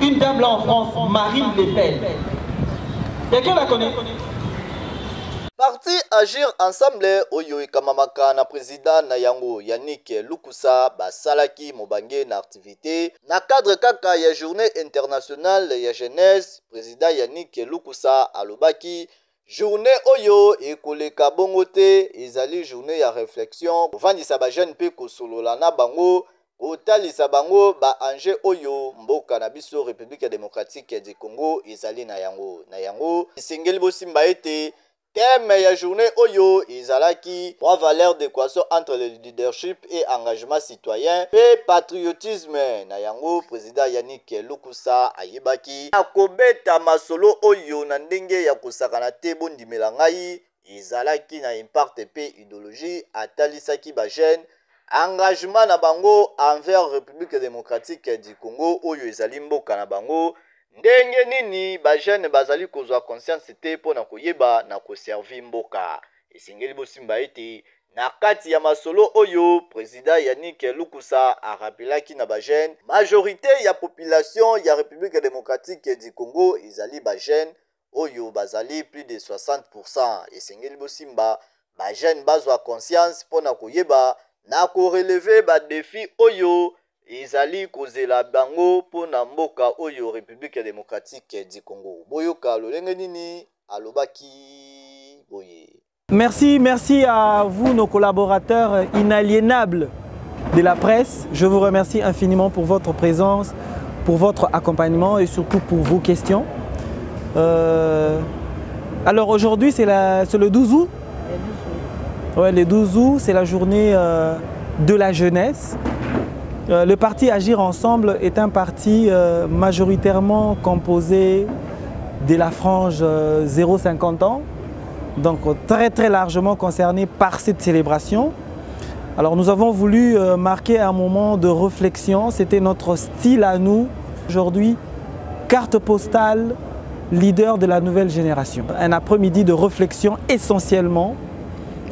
une dame là en France, Marine Le Pen. Quelqu'un la connaît? Parti Agir Ensemble oyo ikamamaka na président na yango Yannick Lukusa basalaki mobange na activité na cadre kaka ya journée internationale ya jeunesse. Président Yannick Lukusa alobaki journée oyo ekoleka bongo te, ezali journée ya réflexion kovandisa ba jeune pe kosolola na bango kotalisa bango ba enjeu oyo mboka na biso République démocratique du Congo ezali na yango esengeli bosimba ete thème ya journée oyo ezalaki trois valeurs d'équation entre le leadership et engagement citoyen et patriotisme. Na yango président Yannick Lukusa ayebaki akobeta masolo oyo na ndenge ya kosakana te bondimela ngai ezalaki na impact pe idéologie atalisaki ba jeune engagement na bango envers République démocratique du Congo oyo ezali mboka na bango ndenge nini ba jeune bazali kozwa conscience te pona koyeba na koservi mboka. Esengeli bosimba ete na kati ya masolo oyo président Yannick Lukusa arapelaki na ba jeune majorité ya population ya République démocratique du Congo ezali ba jeune oyo bazali plus de 60%. Esengeli bosimba ba jeune bazwa conscience pona koyeba na ko relever ba défi oyo ezali kozela bango pona mboka oyo République démocratique du Congo. Boyoka lolenge nini alobaki boye. Merci à vous nos collaborateurs inaliénables de la presse. Je vous remercie infiniment pour votre présence, pour votre accompagnement et surtout pour vos questions. Alors aujourd'hui c'est le 12 août. Ouais, le 12 août, c'est la journée de la jeunesse. Le parti Agir Ensemble est un parti majoritairement composé de la frange 0-50 ans, donc très largement concerné par cette célébration. Alors nous avons voulu marquer un moment de réflexion, c'était notre style à nous. Aujourd'hui, carte postale, leader de la nouvelle génération. Un après-midi de réflexion essentiellement,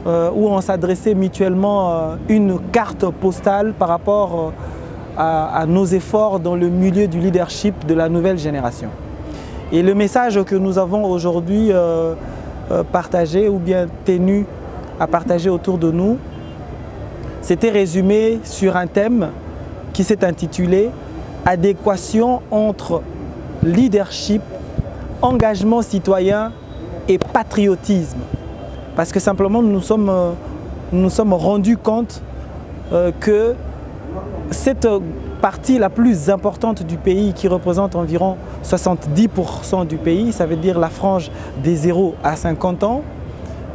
où on s'adressait mutuellement une carte postale par rapport à nos efforts dans le milieu du leadership de la nouvelle génération. Et le message que nous avons aujourd'hui partagé ou bien tenu à partager autour de nous, c'était résumé sur un thème qui s'est intitulé « Adéquation entre leadership, engagement citoyen et patriotisme ». Parce que simplement nous nous sommes rendus compte que cette partie la plus importante du pays, qui représente environ 70% du pays, ça veut dire la frange des 0 à 50 ans,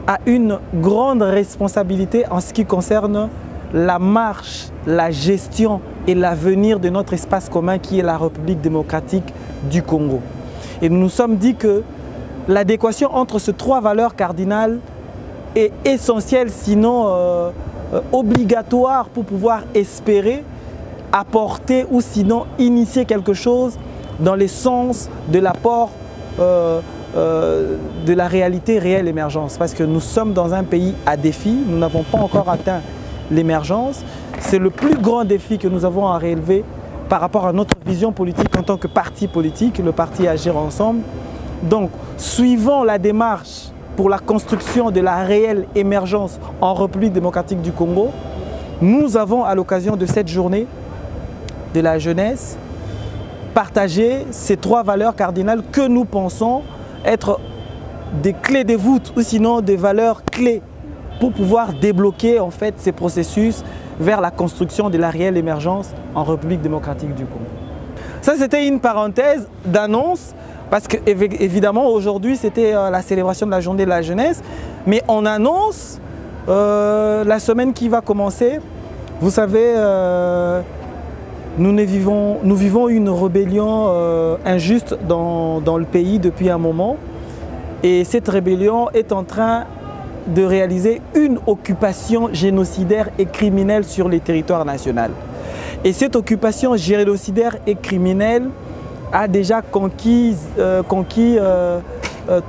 a une grande responsabilité en ce qui concerne la marche, la gestion et l'avenir de notre espace commun qui est la République démocratique du Congo. Et nous nous sommes dit que l'adéquation entre ces trois valeurs cardinales est essentiel, sinon obligatoire pour pouvoir espérer apporter ou sinon initier quelque chose dans le sens de l'apport de la réalité réelle émergence. Parce que nous sommes dans un pays à défi, nous n'avons pas encore atteint l'émergence. C'est le plus grand défi que nous avons à relever par rapport à notre vision politique en tant que parti politique, le parti Agir Ensemble. Donc, suivant la démarche pour la construction de la réelle émergence en République démocratique du Congo, nous avons à l'occasion de cette journée de la jeunesse partagé ces trois valeurs cardinales que nous pensons être des clés de voûte ou sinon des valeurs clés pour pouvoir débloquer en fait ces processus vers la construction de la réelle émergence en République démocratique du Congo. Ça c'était une parenthèse d'annonce. Parce que évidemment aujourd'hui c'était la célébration de la journée de la jeunesse, mais on annonce la semaine qui va commencer. Vous savez, nous vivons une rébellion injuste dans le pays depuis un moment, et cette rébellion est en train de réaliser une occupation génocidaire et criminelle sur les territoires nationaux. Et cette occupation génocidaire et criminelle a déjà conquis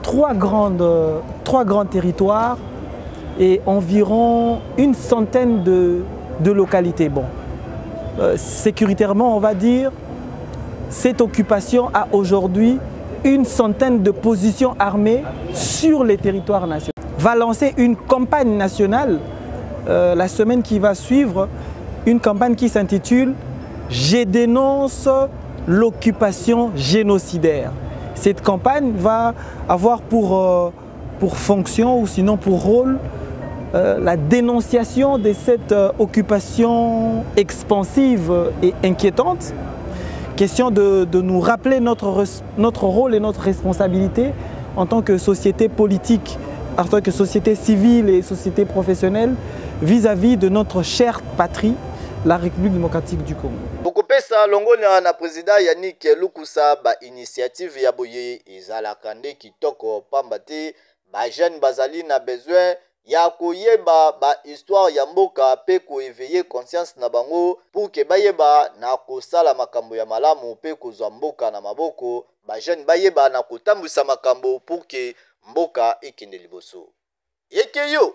trois grands territoires et environ une centaine de localités. Bon, sécuritairement, on va dire, cette occupation a aujourd'hui une centaine de positions armées sur les territoires nationaux. Va lancer une campagne nationale la semaine qui va suivre, une campagne qui s'intitule « Je dénonce l'occupation génocidaire ». Cette campagne va avoir pour fonction ou sinon pour rôle la dénonciation de cette occupation expansive et inquiétante. Question de nous rappeler notre rôle et notre responsabilité en tant que société politique, en tant que société civile et société professionnelle vis-à-vis de notre chère patrie, la République démocratique du Congo. Bokopesa longona na président Yannick Lukusa ba initiative ya boye ezalaka nde kitoko pamba te ba jeune bazali na besoin ya koyeba ba histoire ya mboka pe ko éveiller conscience na bango pour que bayeba na kosala makambo ya malamu pe kozwa mboka na maboko ba jeune bayeba na kotambwisa makambo pour que mboka ekende liboso. Yekeyo